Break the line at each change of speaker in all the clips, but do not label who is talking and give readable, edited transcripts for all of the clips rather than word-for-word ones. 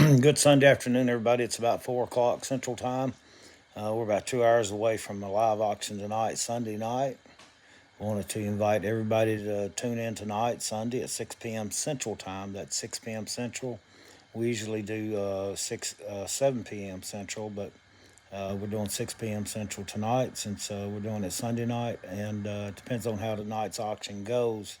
Good Sunday afternoon, everybody. It's about 4 o'clock Central Time. We're about 2 hours away from a live auction tonight, Sunday night. Wanted to invite everybody to tune in tonight, Sunday at 6 p.m. Central Time. That's 6 p.m. Central. We usually do 7 p.m. Central, but we're doing 6 p.m. Central tonight since we're doing it Sunday night. And it depends on how tonight's auction goes,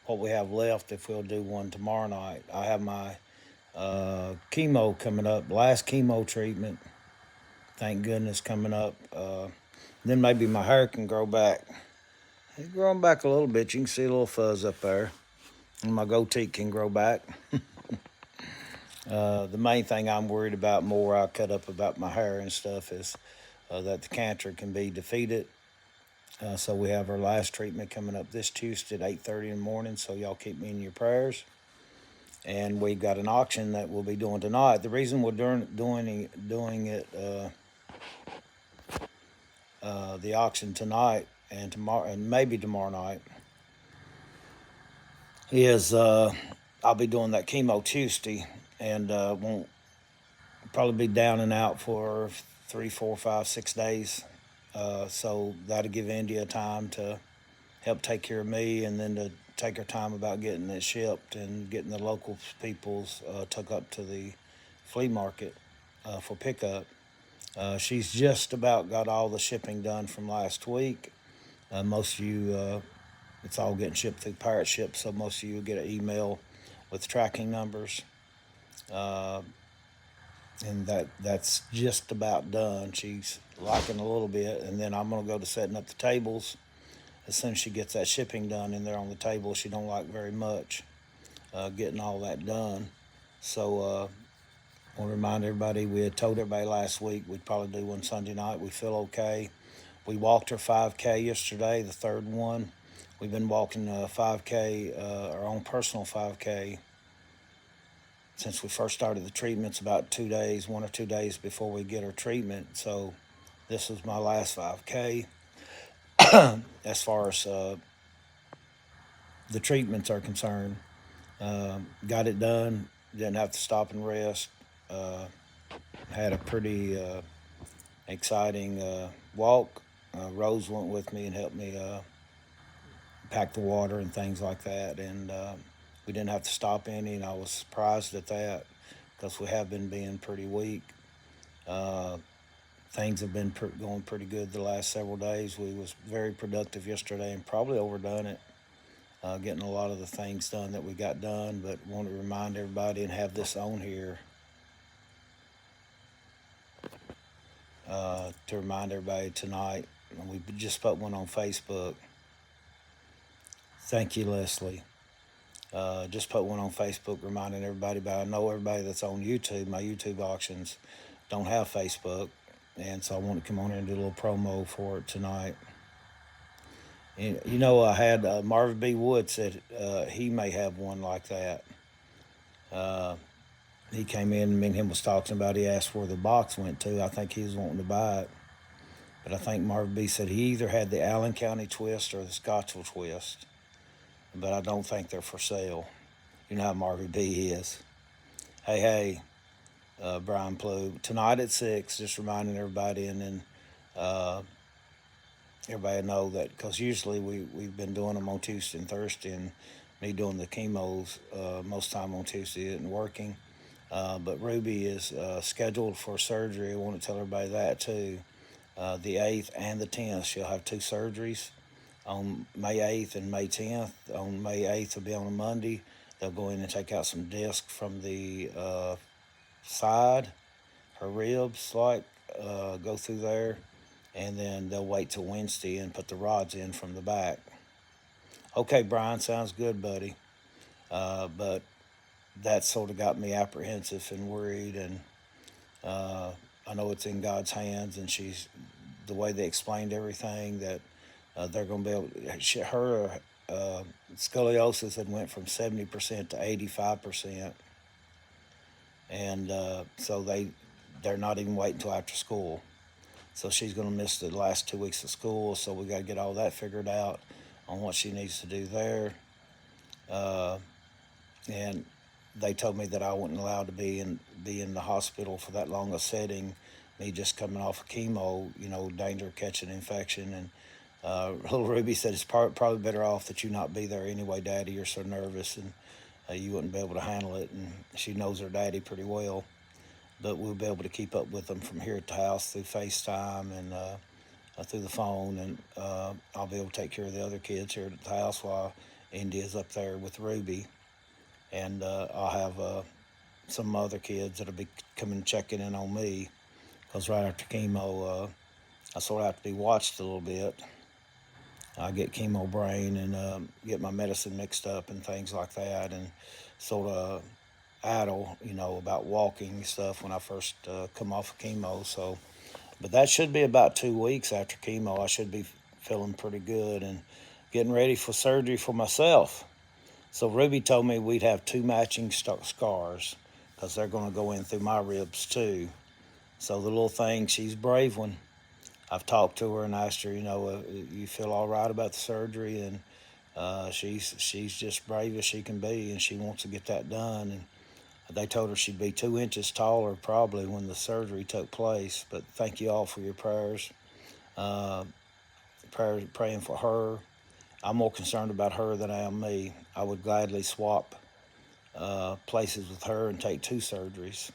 what we have left, if we'll do one tomorrow night. I have my chemo coming up, last chemo treatment. Thank goodness coming up. Then maybe my hair can grow back. It's growing back a little bit. You can see a little fuzz up there. And my goatee can grow back. The main thing I'm worried about more, I cut up about my hair and stuff, is that the cancer can be defeated. So we have our last treatment coming up this Tuesday at 8:30 in the morning. So y'all keep me in your prayers. And we've got an auction that we'll be doing tonight. The reason we're doing it the auction tonight and tomorrow and maybe tomorrow night is I'll be doing that chemo Tuesday and won't probably be down and out for 3, 4, 5, 6 days. So that'll give India time to help take care of me, and then to take her time about getting it shipped and getting the local peoples took up to the flea market for pickup. She's just about got all the shipping done from last week. Most of you, it's all getting shipped through pirate ship, so most of you get an email with tracking numbers. Uh, and that's just about done. She's liking a little bit, and then I'm gonna go to setting up the tables as soon as she gets that shipping done in there on the table. She don't like very much getting all that done. So I want to remind everybody, we had told everybody last week we'd probably do one Sunday night. We feel okay. We walked our 5K yesterday, the third one. We've been walking 5K, our own personal 5K, since we first started the treatments about 2 days, 1 or 2 days before we get our treatment. So this was my last 5K. As far as the treatments are concerned, got it done. Didn't have to stop and rest. Uh, had a pretty exciting walk. Rose went with me and helped me pack the water and things like that, and we didn't have to stop any, and I was surprised at that because we have been being pretty weak. Uh, Things have been going pretty good the last several days. We was very productive yesterday and probably overdone it, getting a lot of the things done that we got done, but want to remind everybody and have this on here to remind everybody tonight. We just put one on Facebook. Thank you, Leslie. Just put one on Facebook reminding everybody about it. I know everybody that's on YouTube, my YouTube auctions, don't have Facebook. And so I want to come on here and do a little promo for it tonight. And, I had Marvin B. Wood said he may have one like that. Uh, he came in and me and him was talking about, he asked where the box went to. I think he was wanting to buy it. But I think Marvin B. said he either had the Allen County twist or the Scottsville twist. But I don't think they're for sale. You know how Marvin B. is. Hey, Brian Plough. Tonight at 6, just reminding everybody, and then everybody know that, because usually we've been doing them on Tuesday and Thursday, and me doing the chemos most time on Tuesday isn't working. But Ruby is scheduled for surgery. I want to tell everybody that too. The 8th and the 10th, she'll have 2 surgeries on May 8th and May 10th. On May 8th will be on a Monday. They'll go in and take out some disc from the side, her ribs, go through there, and then they'll wait till Wednesday and put the rods in from the back. Okay, Brian, sounds good, buddy. But that sort of got me apprehensive and worried, and I know it's in God's hands, and the way they explained everything, that they're going to be able. Her scoliosis had went from 70% to 85%, and so they're not even waiting until after school. So she's going to miss the last 2 weeks of school. So we got to get all that figured out on what she needs to do there. And they told me that I wasn't allowed to be in the hospital for that long a setting. Me just coming off of chemo, danger of catching infection. And little Ruby said it's probably better off that you not be there anyway, Daddy. You're so nervous and you wouldn't be able to handle it. And she knows her daddy pretty well, but we'll be able to keep up with them from here at the house through FaceTime and through the phone. And I'll be able to take care of the other kids here at the house while India's up there with Ruby. And I'll have some other kids that'll be coming checking in on me because right after chemo, I sort of have to be watched a little bit. I get chemo brain and get my medicine mixed up and things like that, and sort of addle, about walking and stuff when I first come off of chemo. So, but that should be about 2 weeks after chemo. I should be feeling pretty good and getting ready for surgery for myself. So Ruby told me we'd have two matching scars because they're going to go in through my ribs too. So the little thing, she's a brave one. I've talked to her and asked her, you feel all right about the surgery? And she's just brave as she can be, and she wants to get that done. And they told her she'd be 2 inches taller probably when the surgery took place. But thank you all for your prayers. Praying for her. I'm more concerned about her than I am me. I would gladly swap places with her and take 2 surgeries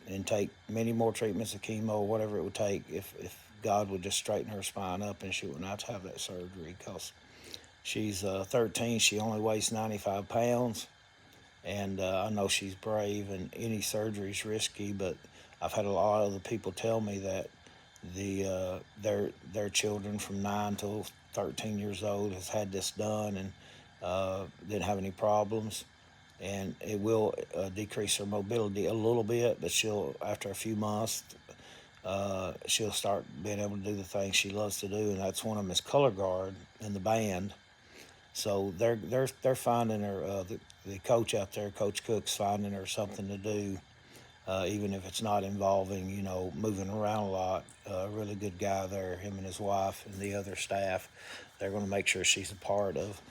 and take many more treatments of chemo or whatever it would take if God would just straighten her spine up and she wouldn't have to have that surgery because she's 13. She only weighs 95 pounds. And I know she's brave and any surgery is risky, but I've had a lot of other people tell me that their children from 9 to 13 years old has had this done and didn't have any problems. And it will decrease her mobility a little bit, but she'll, after a few months, she'll start being able to do the things she loves to do, and that's one of them is color guard in the band. So they're finding her. The coach out there, Coach Cook's finding her something to do, even if it's not involving moving around a lot. A really good guy there, him and his wife and the other staff. They're going to make sure she's a part of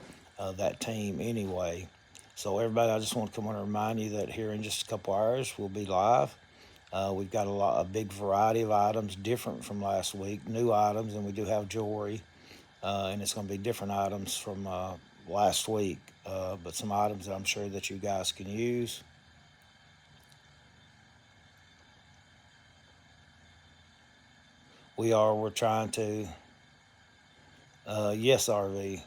that team anyway. So everybody, I just want to come on and remind you that here in just a couple hours we'll be live. We've got a big variety of items, different from last week, new items, and we do have jewelry, and it's going to be different items from last week, but some items that I'm sure that you guys can use. We're trying to, yes, RV.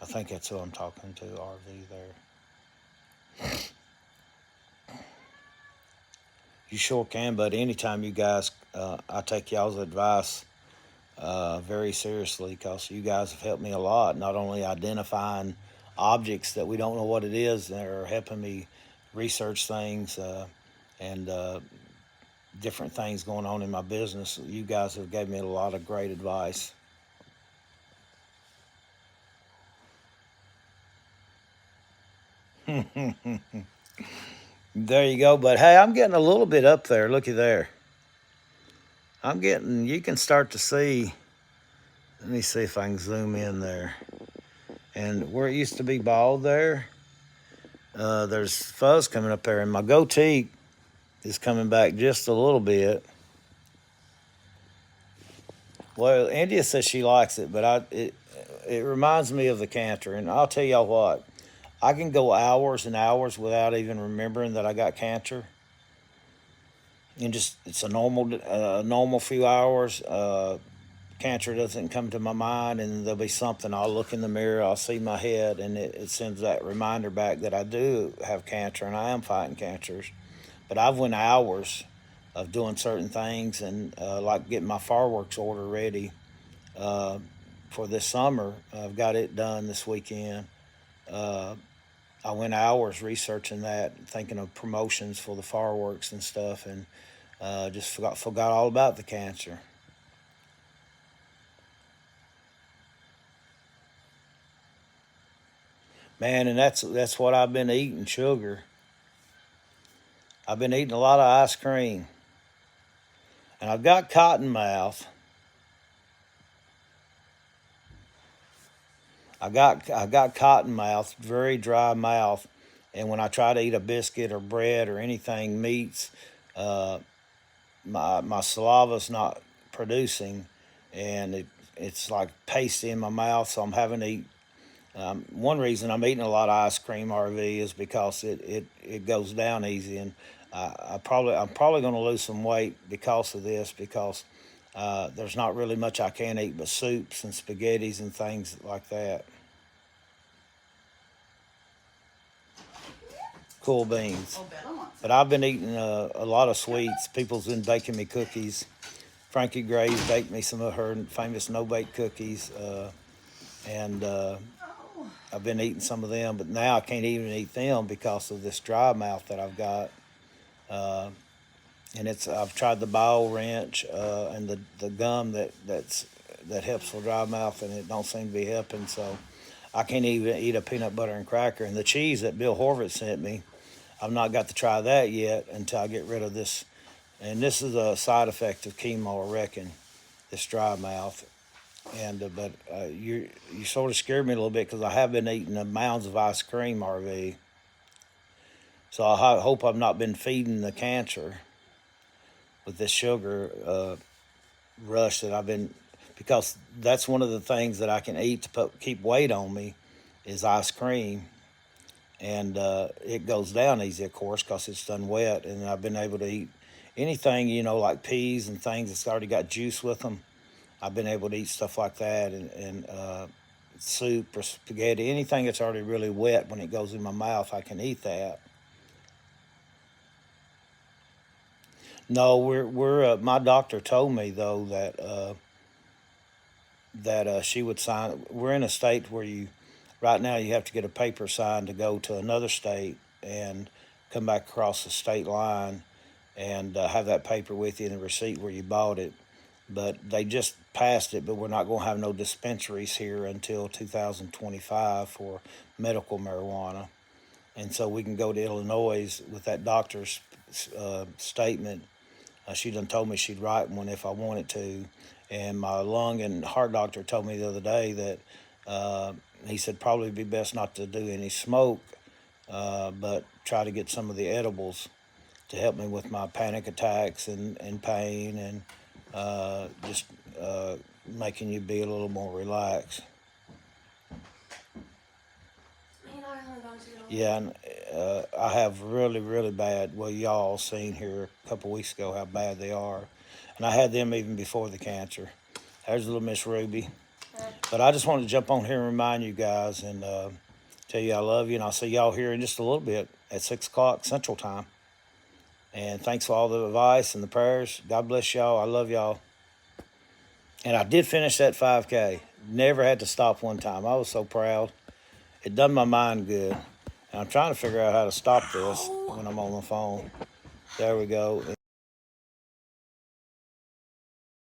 I think that's who I'm talking to, RV there. You sure can, but anytime you guys, I take y'all's advice very seriously because you guys have helped me a lot, not only identifying objects that we don't know what it is, they're helping me research things and different things going on in my business. You guys have given me a lot of great advice. There you go. But hey, I'm getting a little bit up there. Looky there. You can start to see. Let me see if I can zoom in there. And where it used to be bald there, there's fuzz coming up there. And my goatee is coming back just a little bit. Well, India says she likes it, but it reminds me of the canter. And I'll tell y'all what, I can go hours and hours without even remembering that I got cancer. And just it's a normal few hours. Cancer doesn't come to my mind, and there'll be something. I'll look in the mirror, I'll see my head, and it sends that reminder back that I do have cancer and I am fighting cancers. But I've went hours of doing certain things and like getting my fireworks order ready for this summer. I've got it done this weekend. I went hours researching that, thinking of promotions for the fireworks and stuff, and just forgot all about the cancer. Man, and that's what I've been eating, sugar. I've been eating a lot of ice cream. And I've got cotton mouth. I got cotton mouth, very dry mouth, and when I try to eat a biscuit or bread or anything meats, uh, my saliva's not producing, and it's like pasty in my mouth. So I'm having to eat. One reason I'm eating a lot of ice cream, RV, is because it goes down easy, and I'm probably going to lose some weight because of this, because there's not really much I can eat but soups and spaghettis and things like that. Cool beans. But I've been eating a lot of sweets. People's been baking me cookies. Frankie Gray's baked me some of her famous no-bake cookies, and I've been eating some of them. But now I can't even eat them because of this dry mouth that I've got. Uh, and I've tried the bowel wrench and the gum that helps for dry mouth, and it don't seem to be helping. So I can't even eat a peanut butter and cracker. And the cheese that Bill Horvath sent me, I've not got to try that yet until I get rid of this. And this is a side effect of chemo, I reckon, this dry mouth. And but you sort of scared me a little bit because I have been eating mounds of ice cream, RV. So I hope I've not been feeding the cancer with this sugar rush that I've been, because that's one of the things that I can eat to keep weight on me is ice cream. And it goes down easy, of course, because it's done wet. And I've been able to eat anything, like peas and things that's already got juice with them. I've been able to eat stuff like that, and soup or spaghetti, anything that's already really wet when it goes in my mouth, I can eat that. No, we're my doctor told me though that she would sign. We're in a state where right now you have to get a paper signed to go to another state and come back across the state line and have that paper with you and the receipt where you bought it. But they just passed it, but we're not going to have no dispensaries here until 2025 for medical marijuana. And so we can go to Illinois with that doctor's statement. She done told me she'd write one if I wanted to. And my lung and heart doctor told me the other day that he said probably be best not to do any smoke, but try to get some of the edibles to help me with my panic attacks and pain, and just making you be a little more relaxed. Yeah, and I have really, really bad, well, y'all seen here a couple weeks ago how bad they are. And I had them even before the cancer. There's little Miss Ruby. But I just wanted to jump on here and remind you guys and tell you I love you. And I'll see y'all here in just a little bit at 6 o'clock Central Time. And thanks for all the advice and the prayers. God bless y'all. I love y'all. And I did finish that 5K. Never had to stop one time. I was so proud. It done my mind good. And I'm trying to figure out how to stop this when I'm on the phone. There we go.